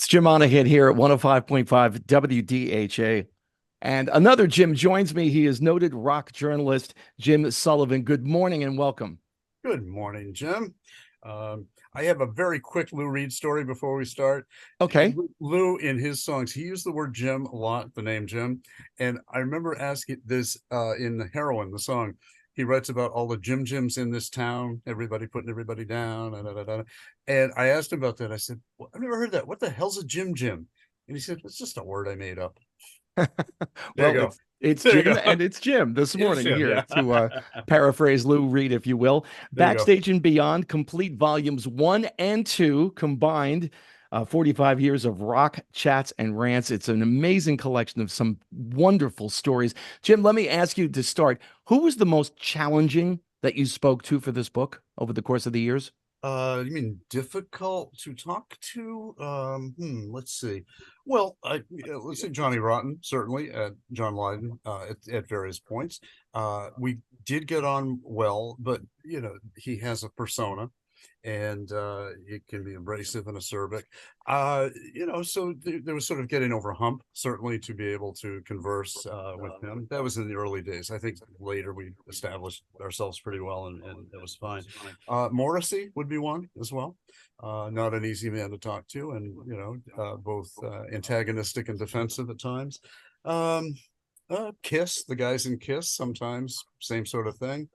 Jim Monaghan here at 105.5 WDHA. And another Jim joins me. He is noted rock journalist Jim Sullivan. Good morning and welcome. Good morning, Jim. I have a very quick Lou Reed story before we start. Okay. Lou, in his songs, he used the word Jim a lot, the name Jim. And I remember asking this in the Heroin, the song. He writes about all the Jims in this town, everybody putting everybody down. And I asked him about that. I said, well, I've never heard that. What the hell's a Jim? And he said, it's just a word I made up. There you Well, go. it's There you Jim go. and it's Jim this It's morning Jim. here Yeah. to paraphrase Lou Reed, if you will. There you go. Backstage and Beyond, complete volumes 1 and 2 combined. 45 years of rock chats and rants. It's an amazing collection of some wonderful stories. Jim, let me ask you to start. Who was the most challenging that you spoke to for this book over the course of the years? You mean difficult to talk to? Let's see. Well, let's say Johnny Rotten, certainly, John Lydon, at various points. We did get on well, but he has a persona, and it can be abrasive and acerbic. So there was sort of getting over a hump, certainly, to be able to converse with him. That was in the early days. I think later we established ourselves pretty well, and it was fine. Morrissey would be one as well. Not an easy man to talk to, and both antagonistic and defensive at times. Um, Kiss, the guys in Kiss, sometimes same sort of thing.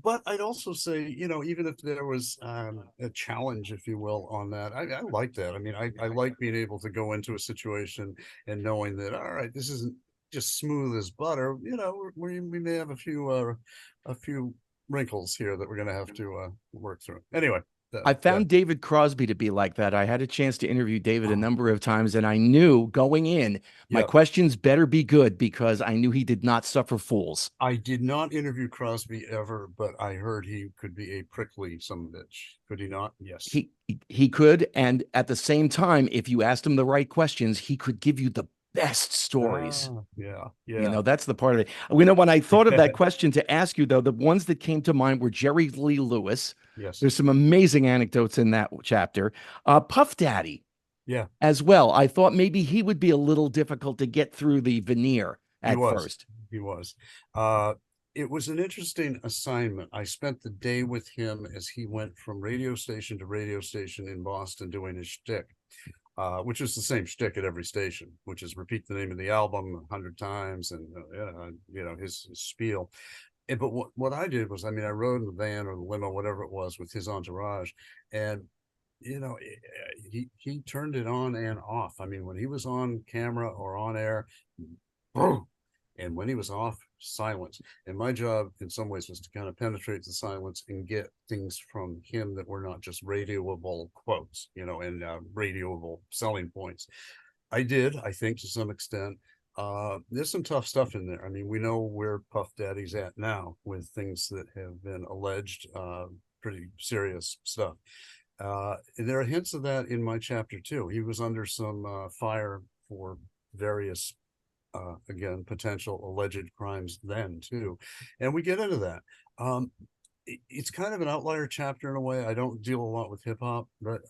But I'd also say, even if there was a challenge, if you will, on that, I like that. I mean, I like being able to go into a situation and knowing that, all right, this isn't just smooth as butter. We may have a few wrinkles here that we're going to have to work through. Anyway, I yeah. found David Crosby to be like that. I had a chance to interview David a number of times, and I knew going in, my Yeah. questions better be good because I knew he did not suffer fools. I did not interview Crosby ever, but I heard he could be a prickly son of a bitch. Could he not? Yes. He could, and at the same time, if you asked him the right questions, he could give you the best stories. Yeah, yeah. That's the part of it. When I thought of that question to ask you, though, the ones that came to mind were Jerry Lee Lewis. Yes. There's some amazing anecdotes in that chapter. Puff Daddy Yeah, as well. I thought maybe he would be a little difficult to get through the veneer he at was. first. He was. Uh, it was an interesting assignment. I spent the day with him as he went from radio station to radio station in Boston doing his shtick, which is the same shtick at every station, which is repeat the name of the album 100 times and his spiel. But what I did was, I mean, I rode in the van or the limo, whatever it was, with his entourage, and he turned it on and off. I mean, when he was on camera or on air, boom, and when he was off, silence. And my job, in some ways, was to kind of penetrate the silence and get things from him that were not just radioable quotes, and radioable selling points. I did, I think, to some extent. There's some tough stuff in there. I mean, we know where Puff Daddy's at now with things that have been alleged, pretty serious stuff. There are hints of that in my chapter too. He was under some fire for various, again, potential alleged crimes then too, and we get into that. It's kind of an outlier chapter in a way. I don't deal a lot with hip hop, but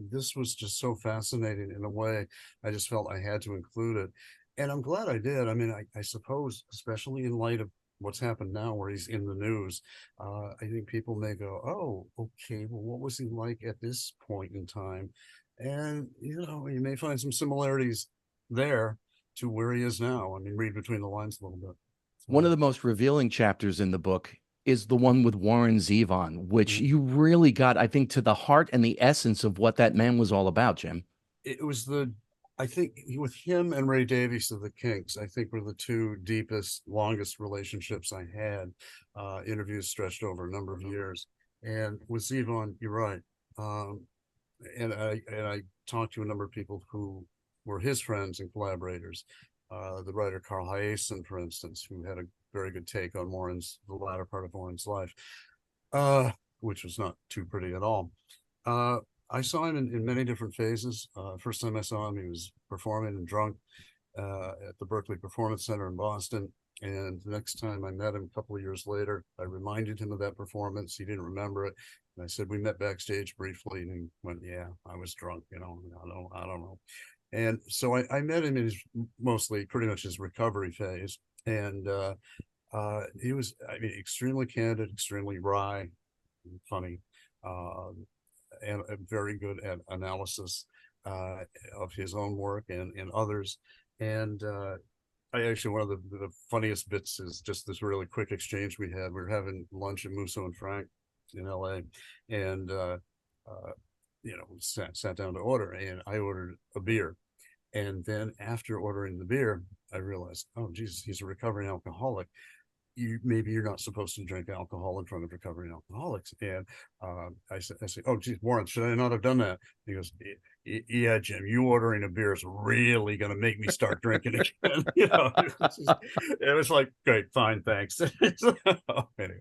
this was just so fascinating in a way. I just felt I had to include it, and I'm glad I did. I mean, I suppose, especially in light of what's happened now, where he's in the news, I think people may go, "Oh, okay. Well, what was he like at this point in time?" And you may find some similarities there to where he is now. I mean, read between the lines a little bit. One So, of the most revealing chapters in the book is the one with Warren Zevon, which mm, you really got, I think, to the heart and the essence of what that man was all about, Jim. it was I think with him and Ray Davies of the Kinks, I think were the two deepest, longest relationships I had. Interviews stretched over a number of years, and with Zevon, you're right. Um, and I talked to a number of people who were his friends and collaborators. The writer Carl Hyacin, for instance, who had a very good take on the latter part of Warren's life, uh, which was not too pretty at all. Uh, I saw him in many different phases. First time I saw him, he was performing and drunk at the Berkeley Performance Center in Boston. And the next time I met him a couple of years later, I reminded him of that performance. He didn't remember it. And I said, we met backstage briefly, and he went, yeah, I was drunk, I don't know. And so I met him in his mostly pretty much his recovery phase. And he was, I mean, extremely candid, extremely wry, funny, uh, and very good at analysis of his own work and others. And I actually, one of the funniest bits is just this really quick exchange we had. We were having lunch at Musso and Frank in LA, and we sat down to order, and I ordered a beer. And then after ordering the beer, I realized, oh Jesus, he's a recovering alcoholic. Maybe you're not supposed to drink alcohol in front of recovering alcoholics. And I said, oh geez, Warren, should I not have done that? He goes, yeah, Jim, you ordering a beer is really going to make me start drinking again. It was like, great, fine, thanks. Anyway.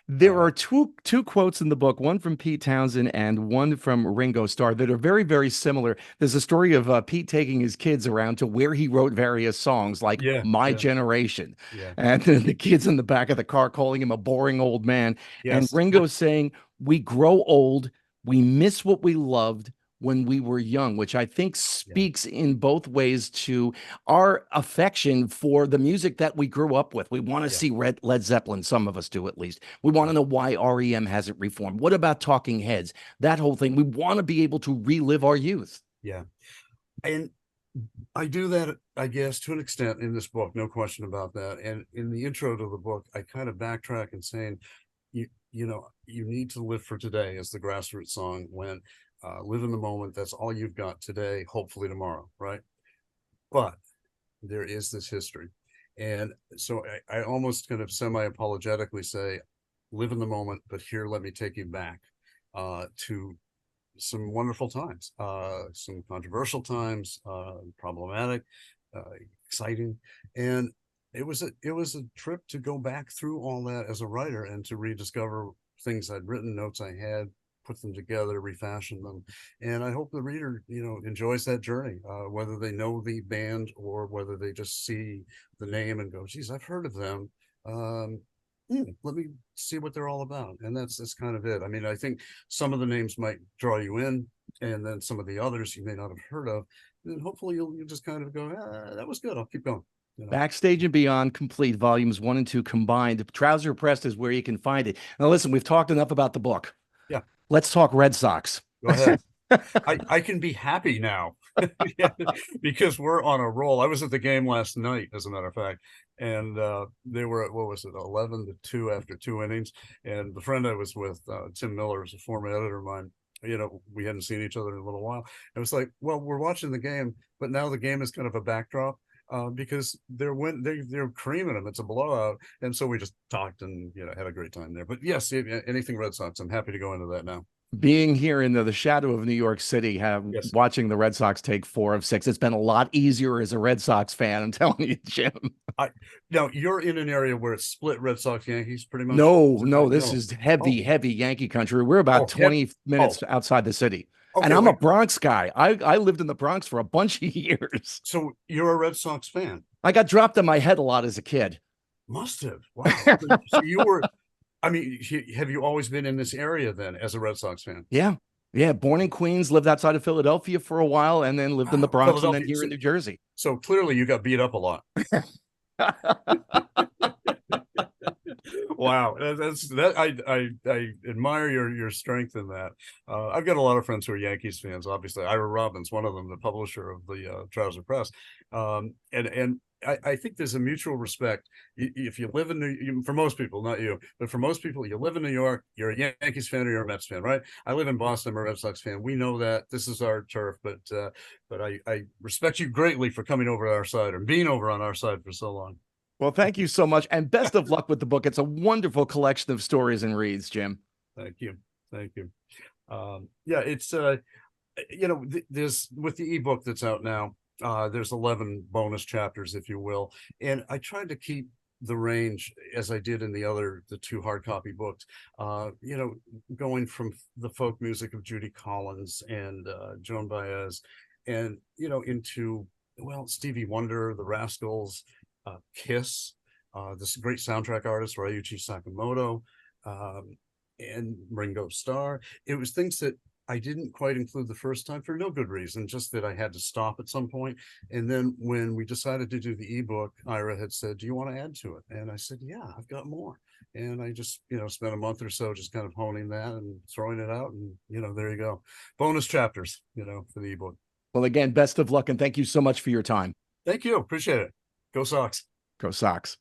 There are two quotes in the book, one from Pete Townsend and one from Ringo Starr, that are very, very similar. There's a story of Pete taking his kids around to where he wrote various songs, like Yeah, My yeah, Generation, yeah, and the kids in the back of the car calling him a boring old man, and yes, Ringo saying, "We grow old, we miss what we loved when we were young," which I think yeah, speaks in both ways to our affection for the music that we grew up with. We want to yeah, see Led Zeppelin, some of us do at least. We want to right, know why REM hasn't reformed. What about Talking Heads? That whole thing. We want to be able to relive our youth. yeah. And I do that, I guess, to an extent in this book, no question about that. And in the intro to the book, I kind of backtrack and saying, you need to live for today, as the Grassroots song went. Live in the moment. That's all you've got today. Hopefully tomorrow, right? But there is this history, and so I almost kind of semi-apologetically say, live in the moment. But here, let me take you back to some wonderful times, some controversial times, problematic, uh, exciting, and it was a trip to go back through all that as a writer and to rediscover things I'd written, notes I had, put them together, refashion them, and I hope the reader, enjoys that journey, whether they know the band or whether they just see the name and go, "Geez, I've heard of them." Um, Let me see what they're all about. And that's kind of it. I mean, I think some of the names might draw you in, and then some of the others you may not have heard of. And hopefully you'll just kind of go, that was good. I'll keep going. Backstage and Beyond Complete, volumes 1 and 2 combined. Trouser Press is where you can find it. Now, listen, we've talked enough about the book. Yeah, Let's talk Red Sox. go ahead. I can be happy now. Yeah, because we're on a roll. I was at the game last night, as a matter of fact, and they were at, what was it, 11-2 after 2 innings. And the friend I was with, Tim Miller, is a former editor of mine. We hadn't seen each other in a little while. It was like, well, we're watching the game, but now the game is kind of a backdrop. Because they're creaming them. It's a blowout, and so we just talked and had a great time there. But yes, anything Red Sox, I'm happy to go into that now. Being here in the shadow of New York City, Yes. watching the Red Sox take 4 of 6, it's been a lot easier as a Red Sox fan. I'm telling you, Jim. I Now you're in an area where it's split Red Sox Yankees pretty much. No, Is it no, right? this No. is heavy, Oh, heavy Yankee country. We're about oh, 20 oh, minutes outside the city. And okay. I'm a Wait. Bronx guy. I lived in the Bronx for a bunch of years. So you're a Red Sox fan? I got dropped on my head a lot as a kid. Must have. Wow. So you were. I mean, have you always been in this area then as a Red Sox fan? Yeah. Yeah. Born in Queens, lived outside of Philadelphia for a while, and then lived in the Wow, Bronx and then Philadelphia. here in New Jersey. So clearly you got beat up a lot. Wow, that's that. I admire your strength in that. I've got a lot of friends who are Yankees fans. Obviously, Ira Robbins, one of them, the publisher of the Trouser Press, and I think there's a mutual respect. If you live in for most people, not you, but for most people, you live in New York, you're a Yankees fan or you're a Mets fan, right? I live in Boston, I'm a Red Sox fan. We know that this is our turf, but I respect you greatly for coming over to our side or being over on our side for so long. Well, thank you so much. And best of luck with the book. It's a wonderful collection of stories and reads, Jim. Thank you. Thank you. Yeah, it's there's, with the ebook that's out now, there's 11 bonus chapters, if you will. And I tried to keep the range as I did in the two hard copy books, going from the folk music of Judy Collins and Joan Baez, and into, well, Stevie Wonder, the Rascals, Kiss, this great soundtrack artist Ryuichi Sakamoto, and Ringo Starr. It was things that I didn't quite include the first time for no good reason, just that I had to stop at some point. And then when we decided to do the ebook, Ira had said, "Do you want to add to it?" And I said, "Yeah, I've got more." And I just, spent a month or so just kind of honing that and throwing it out. And, there you go. Bonus chapters, for the ebook. Well, again, best of luck and thank you so much for your time. Thank you. Appreciate it. Go Sox. Go Sox.